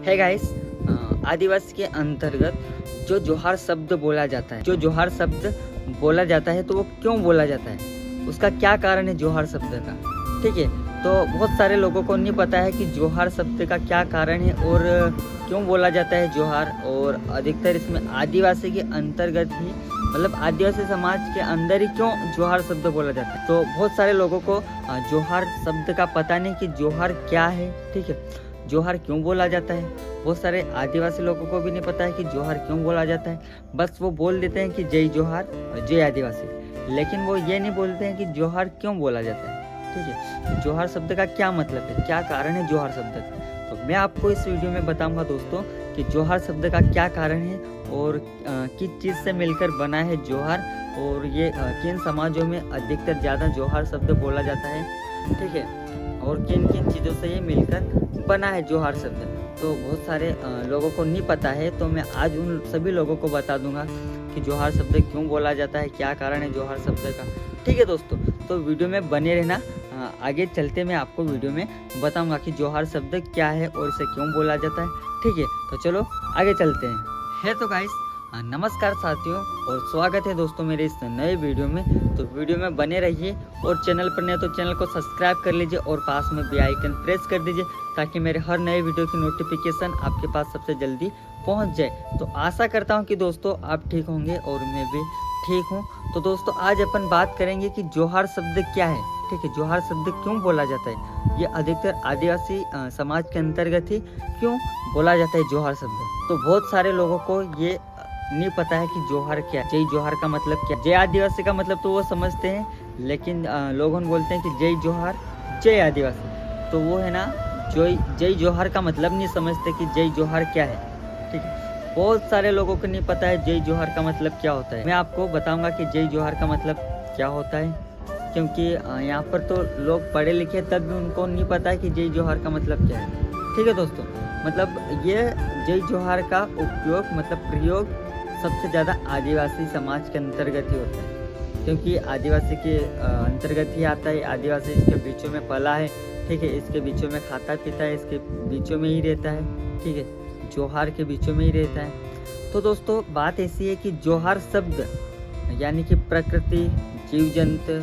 है गाइस, आदिवासी के अंतर्गत जो जोहार शब्द बोला जाता है, जो जोहार शब्द बोला जाता है तो वो क्यों बोला जाता है, उसका क्या कारण है जोहार शब्द का। ठीक है, तो बहुत सारे लोगों को नहीं पता है कि जोहार शब्द का क्या कारण है और क्यों बोला जाता है जोहार। और अधिकतर इसमें आदिवासी के अंतर्गत ही, मतलब आदिवासी समाज के अंदर ही क्यों जोहार शब्द बोला जाता है। तो बहुत सारे लोगों को जोहार शब्द का पता नहीं कि जोहार क्या है। ठीक है, जोहार क्यों बोला जाता है। बहुत सारे आदिवासी लोगों को भी नहीं पता है कि जोहार क्यों बोला जाता है। बस वो बोल देते हैं कि जय जोहार, जय आदिवासी, लेकिन वो ये नहीं बोलते हैं कि जोहार क्यों बोला जाता है। ठीक है, जोहार शब्द का क्या मतलब है, क्या कारण है जोहार शब्द का। तो मैं आपको इस वीडियो में बताऊंगा दोस्तों कि जोहार शब्द का क्या कारण है और किस चीज़ से मिलकर बना है जोहार, और ये किन समाजों में अधिकतर ज़्यादा जोहार शब्द बोला जाता है। ठीक है, और किन किन चीज़ों से ये मिलकर बना है जोहार शब्द। तो बहुत सारे लोगों को नहीं पता है, तो मैं आज उन सभी लोगों को बता दूंगा कि जोहार शब्द क्यों बोला जाता है, क्या कारण है जोहार शब्द का। ठीक है दोस्तों, तो वीडियो में बने रहना। आगे चलते मैं आपको वीडियो में बताऊंगा कि जोहार शब्द क्या है और इसे क्यों बोला जाता है। ठीक है, तो चलो आगे चलते हैं। तो गाइस, नमस्कार साथियों और स्वागत है दोस्तों मेरे इस नए वीडियो में। तो वीडियो में बने रहिए और चैनल पर नए तो चैनल को सब्सक्राइब कर लीजिए और पास में बेल आइकन प्रेस कर दीजिए ताकि मेरे हर नए वीडियो की नोटिफिकेशन आपके पास सबसे जल्दी पहुंच जाए। तो आशा करता हूं कि दोस्तों आप ठीक होंगे और मैं भी ठीक हूं। तो दोस्तों आज अपन बात करेंगे कि जोहार शब्द क्या है। ठीक है, जोहार शब्द क्यों बोला जाता है, ये अधिकतर आदिवासी समाज के अंतर्गत ही क्यों बोला जाता है जोहार शब्द। तो बहुत सारे लोगों को ये नहीं पता है कि जोहार क्या है, जय जोहार का मतलब क्या। जय आदिवासी का मतलब तो वो समझते हैं, लेकिन लोग बोलते हैं कि जय जोहार जय आदिवासी, तो वो है ना जय जोहार का मतलब नहीं समझते कि जय जोहार क्या है। ठीक है, बहुत सारे लोगों को नहीं पता है जय जोहार का मतलब क्या होता है। मैं आपको बताऊंगा कि जय जोहार का मतलब क्या होता है, क्योंकि यहाँ पर तो लोग पढ़े लिखे तब भी उनको नहीं पता है कि जय जोहार का मतलब क्या है। ठीक है दोस्तों, मतलब ये जय जोहार का उपयोग, मतलब प्रयोग सबसे ज़्यादा आदिवासी समाज के अंतर्गत ही होता है, क्योंकि आदिवासी के अंतर्गत ही आता है। आदिवासी इसके बीचों में पला है। ठीक है, इसके बीचों में खाता पीता है, इसके बीचों में ही रहता है। ठीक है, जोहार के बीचों में ही रहता है। तो दोस्तों बात ऐसी है कि जोहार शब्द यानी कि प्रकृति, जीव जंतु,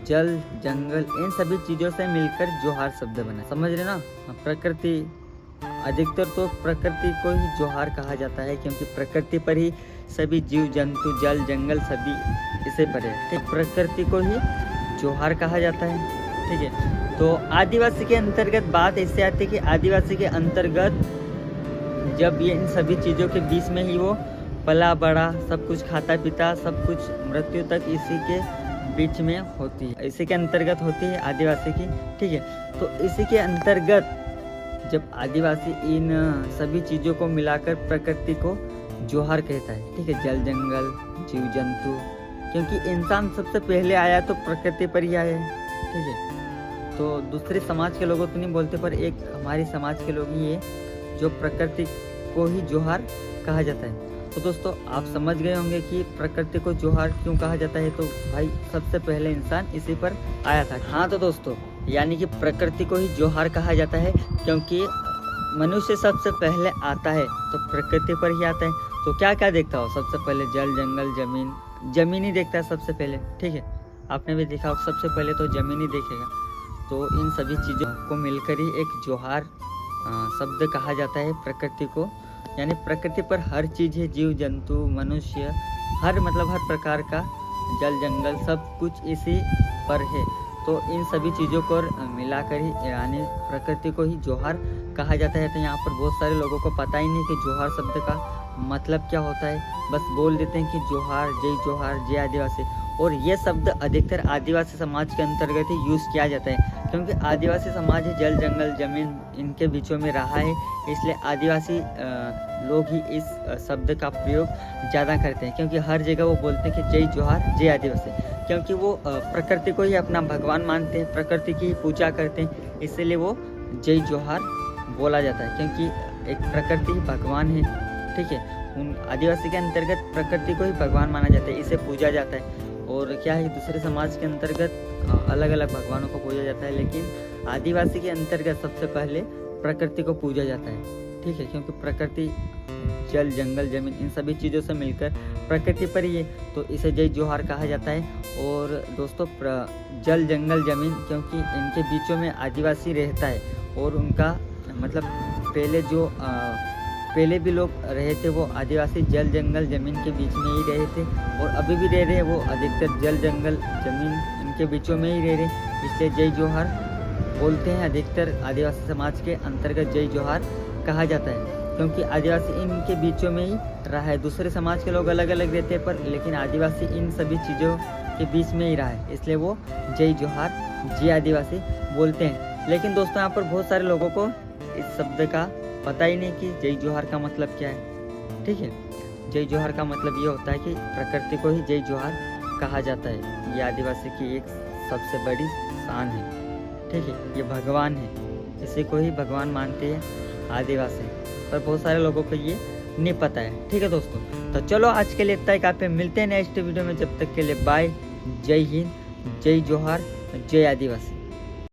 जल, जंगल, इन सभी चीज़ों से मिलकर जोहार शब्द बना। समझ रहे ना, प्रकृति, अधिकतर तो प्रकृति को ही जोहार कहा जाता है, क्योंकि प्रकृति पर ही सभी जीव जंतु, जल, जंगल सभी इसे पर है। ठीक, प्रकृति को ही जोहार कहा जाता है। ठीक है, तो आदिवासी के अंतर्गत बात ऐसे आती है कि आदिवासी के अंतर्गत जब ये इन सभी चीज़ों के बीच में ही वो पला बड़ा, सब कुछ खाता पीता, सब कुछ मृत्यु तक इसी के बीच में होती है, इसी के अंतर्गत होती है आदिवासी की। ठीक है, तो इसी के अंतर्गत जब आदिवासी इन सभी चीज़ों को मिलाकर प्रकृति को जोहार कहता है। ठीक है, जल, जंगल, जीव जंतु, क्योंकि इंसान सबसे पहले आया तो प्रकृति पर ही आया है। ठीक है, तो दूसरे समाज के लोगों तो नहीं बोलते, पर एक हमारी समाज के लोग ही है जो प्रकृति को ही जोहार कहा जाता है। तो दोस्तों आप समझ गए होंगे कि प्रकृति को जोहार क्यों कहा जाता है। तो भाई सबसे पहले इंसान इसी पर आया था। हाँ, तो दोस्तों यानी कि प्रकृति को ही जोहार कहा जाता है, क्योंकि मनुष्य सबसे पहले आता है तो प्रकृति पर ही आता है। तो क्या क्या देखता हो सबसे पहले, जल, जंगल, जमीन। जमीन ही देखता है सबसे पहले। ठीक है, आपने भी देखा हो, सबसे पहले तो जमीन ही देखेगा। तो इन सभी चीज़ों को मिलकर ही एक जोहार शब्द कहा जाता है प्रकृति को। यानी प्रकृति पर हर चीज़ है, जीव जंतु, मनुष्य, हर मतलब हर प्रकार का, जल, जंगल, सब कुछ इसी पर है। तो इन सभी चीज़ों को मिलाकर ही यानी प्रकृति को ही जोहार कहा जाता है। तो यहाँ पर बहुत सारे लोगों को पता ही नहीं कि जोहार शब्द का मतलब क्या होता है। बस बोल देते हैं कि जोहार, जय आदिवासी। और ये शब्द अधिकतर आदिवासी समाज के अंतर्गत ही यूज़ किया जाता है, क्योंकि आदिवासी समाज ही जल, जंगल, जमीन इनके बीचों में रहा है, इसलिए आदिवासी लोग ही इस शब्द का प्रयोग ज़्यादा करते हैं। क्योंकि हर जगह वो बोलते हैं कि जय जोहार, जय आदिवासी, क्योंकि वो प्रकृति को ही अपना भगवान मानते हैं, प्रकृति की पूजा करते हैं, इसलिए वो जय जोहार बोला जाता है, क्योंकि एक प्रकृति ही भगवान है। ठीक है, उन आदिवासी के अंतर्गत प्रकृति को ही भगवान माना जाता है, इसे पूजा जाता है। और क्या है, दूसरे समाज के अंतर्गत अलग अलग भगवानों को पूजा जाता है, लेकिन आदिवासी के अंतर्गत सबसे पहले प्रकृति को पूजा जाता है। ठीक है, क्योंकि प्रकृति, जल, जंगल, जमीन, इन सभी चीज़ों से मिलकर प्रकृति पर ही है, तो इसे जय जोहार कहा जाता है। और दोस्तों जल, जंगल, जमीन, क्योंकि इनके बीचों में आदिवासी रहता है और उनका मतलब पहले भी लोग रहे थे, वो आदिवासी जल, जंगल, ज़मीन के बीच में ही रहे थे और अभी भी रह रहे हैं। वो अधिकतर जल, जंगल, ज़मीन इनके बीचों में ही रह रहे, इसलिए जय जोहार बोलते हैं। अधिकतर आदिवासी समाज के अंतर्गत जय जोहार कहा जाता है, क्योंकि आदिवासी इनके बीचों में ही रहा है। दूसरे समाज के लोग अलग अलग रहते हैं, पर लेकिन आदिवासी इन सभी चीज़ों के बीच में ही रहा है, इसलिए वो जय जोहार, जय आदिवासी बोलते हैं। लेकिन दोस्तों यहाँ पर बहुत सारे लोगों को इस शब्द का पता ही नहीं कि जय जोहार का मतलब क्या है। ठीक है, जय जोहार का मतलब ये होता है कि प्रकृति को ही जय जोहार कहा जाता है। ये आदिवासी की एक सबसे बड़ी शान है। ठीक है, ये भगवान है, इसी को ही भगवान मानते हैं आदिवासी, पर बहुत सारे लोगों को ये नहीं पता है। ठीक है दोस्तों, तो चलो आज के लिए इतना ही काफी, मिलते हैं नेक्स्ट वीडियो में। जब तक के लिए बाय, जय हिंद, जय जोहार, जय आदिवासी।